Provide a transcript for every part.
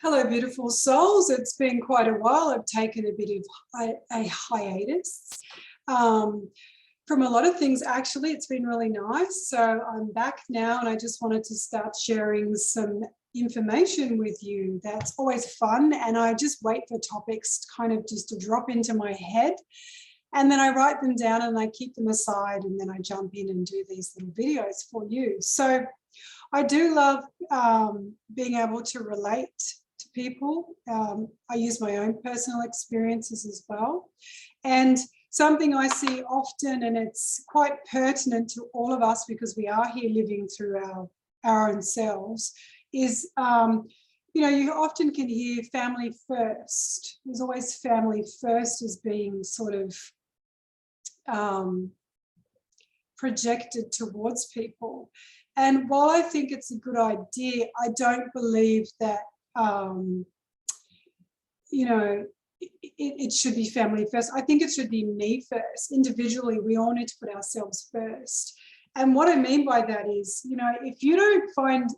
Hello, beautiful souls. It's been quite a while. I've taken a bit of a hiatus from a lot of things, actually. It's been really nice. So I'm back now, and I just wanted to start sharing some information with you. That's always fun, and I just wait for topics kind of just to drop into my head, and then I write them down and I keep them aside, and then I jump in and do these little videos for you. So I do love being able to relate to people. I use my own personal experiences as well. And something I see often, and it's quite pertinent to all of us because we are here living through our own selves, is, you often can hear family first. There's always family first as being sort of projected towards people. And while I think it's a good idea, I don't believe that, it should be family first. I think it should be me first. Individually, we all need to put ourselves first. And what I mean by that is, if you don't find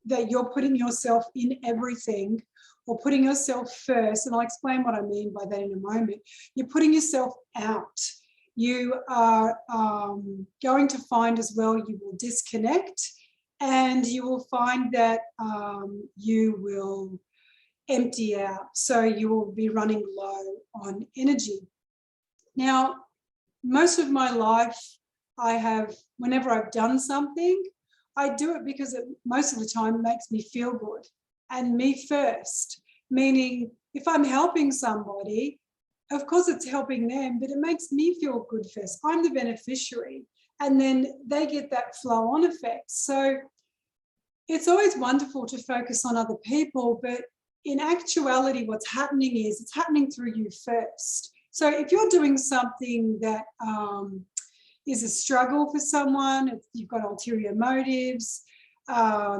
that you're putting yourself in everything or putting yourself first, and I'll explain what I mean by that in a moment, you're putting yourself out. You are going to find as well, you will disconnect, and you will find that you will empty out. So you will be running low on energy. Now, most of my life, whenever I've done something, I do it because it most of the time makes me feel good, and me first, meaning if I'm helping somebody, of course it's helping them, but it makes me feel good first. I'm the beneficiary, and then they get that flow on effect. So it's always wonderful to focus on other people, but in actuality, what's happening is it's happening through you first. So if you're doing something that is a struggle for someone, if you've got ulterior motives,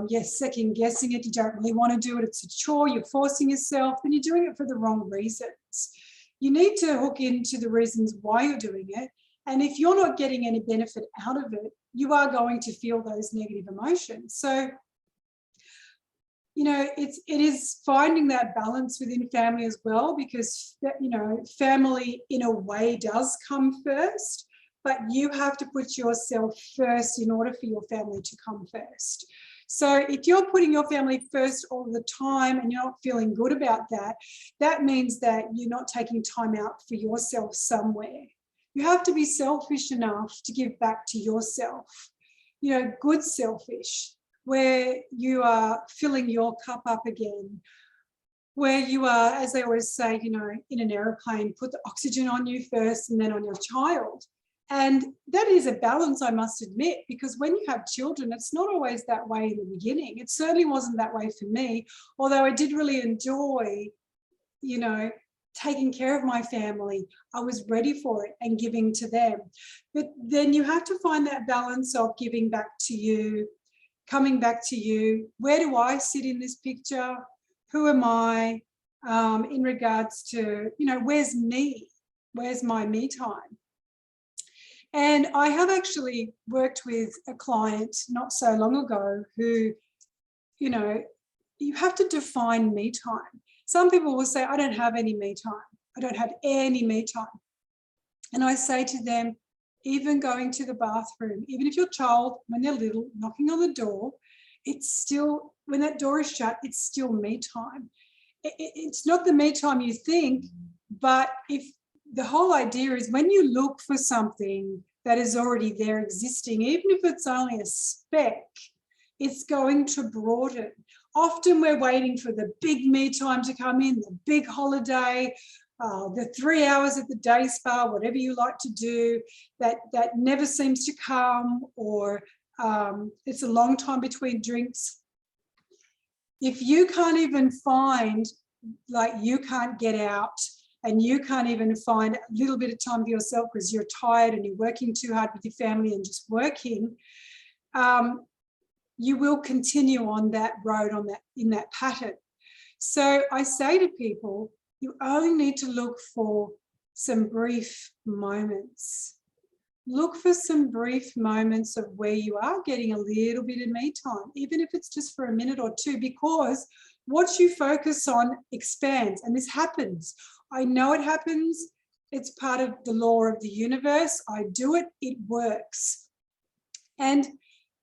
you're second guessing it, you don't really want to do it, it's a chore, you're forcing yourself, and you're doing it for the wrong reasons. You need to hook into the reasons why you're doing it. And if you're not getting any benefit out of it, you are going to feel those negative emotions. So, it is finding that balance within family as well, because, family in a way does come first, but you have to put yourself first in order for your family to come first. So if you're putting your family first all the time and you're not feeling good about that, that means that you're not taking time out for yourself somewhere. You have to be selfish enough to give back to yourself, good selfish, where you are filling your cup up again, where you are, as they always say, in an aeroplane, put the oxygen on you first and then on your child. And that is a balance, I must admit, because when you have children, it's not always that way in the beginning. It certainly wasn't that way for me, although I did really enjoy, taking care of my family. I was ready for it and giving to them. But then you have to find that balance of giving back to you, coming back to you. Where do I sit in this picture? Who am I in regards to, where's me? Where's my me time? And I have actually worked with a client not so long ago who, you have to define me time. Some people will say, I don't have any me time. I don't have any me time. And I say to them, even going to the bathroom, even if your child, when they're little, knocking on the door, it's still, when that door is shut, it's still me time. It's not the me time you think, but if the whole idea is when you look for something that is already there existing, even if it's only a speck, it's going to broaden. Often we're waiting for the big me time to come in, the big holiday, the 3 hours at the day spa, whatever you like to do, that never seems to come, or it's a long time between drinks. If you can't even find, you can't get out, and you can't even find a little bit of time for yourself because you're tired and you're working too hard with your family and just working, you will continue on that road, in that pattern. So I say to people, you only need to look for some brief moments. Look for some brief moments of where you are getting a little bit of me time, even if it's just for a minute or two, because what you focus on expands. And this happens. I know it happens. It's part of the law of the universe. I do it, it works. And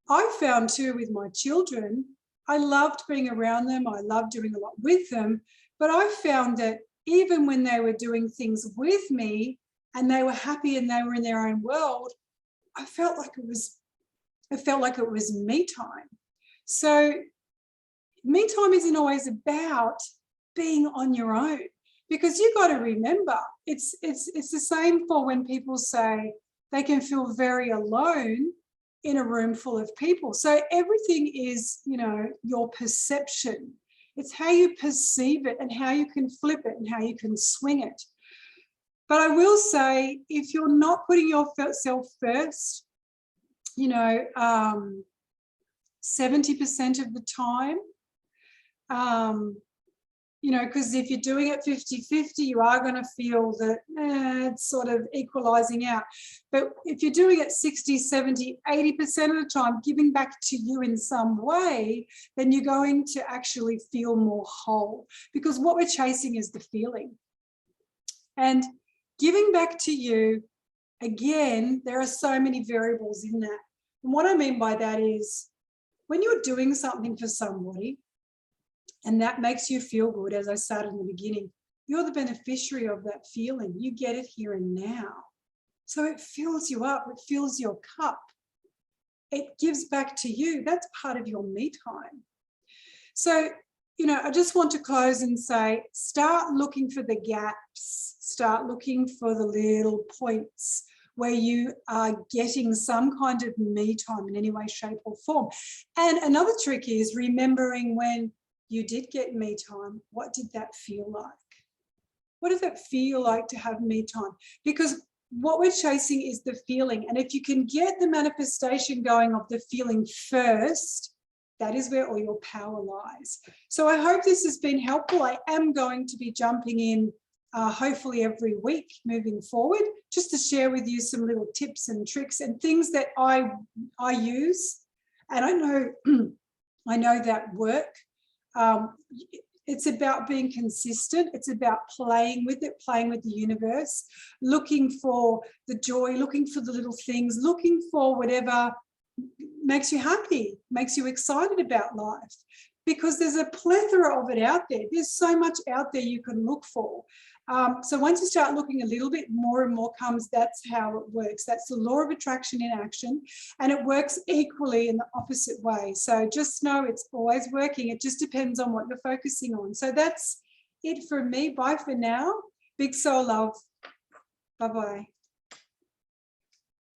I found too with my children, I loved being around them. I loved doing a lot with them. But I found that even when they were doing things with me and they were happy and they were in their own world, I felt like it was me time. So me time isn't always about being on your own, because you've got to remember, it's the same for when people say they can feel very alone in a room full of people. So everything is, you know, your perception. It's how you perceive it and how you can flip it and how you can swing it. But I will say, if you're not putting yourself first, you know, 70% of the time, you know, because if you're doing it 50-50, you are going to feel that it's sort of equalizing out. But if you're doing it 60, 70, 80% of the time, giving back to you in some way, then you're going to actually feel more whole, because what we're chasing is the feeling. And giving back to you, again, there are so many variables in that. And what I mean by that is, when you're doing something for somebody, and that makes you feel good, as I started in the beginning, you're the beneficiary of that feeling. You get it here and now. So it fills you up, it fills your cup. It gives back to you. That's part of your me time. So, you know, I just want to close and say, start looking for the gaps, start looking for the little points where you are getting some kind of me time in any way, shape or form. And another trick is remembering when you did get me time, what did that feel like? What does it feel like to have me time? Because what we're chasing is the feeling. And if you can get the manifestation going of the feeling first, that is where all your power lies. So I hope this has been helpful. I am going to be jumping in hopefully every week moving forward, just to share with you some little tips and tricks and things that I use. And I know that work. It's about being consistent. It's about playing with it, playing with the universe, looking for the joy, looking for the little things, looking for whatever makes you happy, makes you excited about life, because there's a plethora of it out there. There's so much out there you can look for. So once you start looking a little bit, more and more comes. That's how it works. That's the law of attraction in action, and it works equally in the opposite way. So just know it's always working. It just depends on what you're focusing on. So that's it from me. Bye for now. Big soul love. Bye-bye.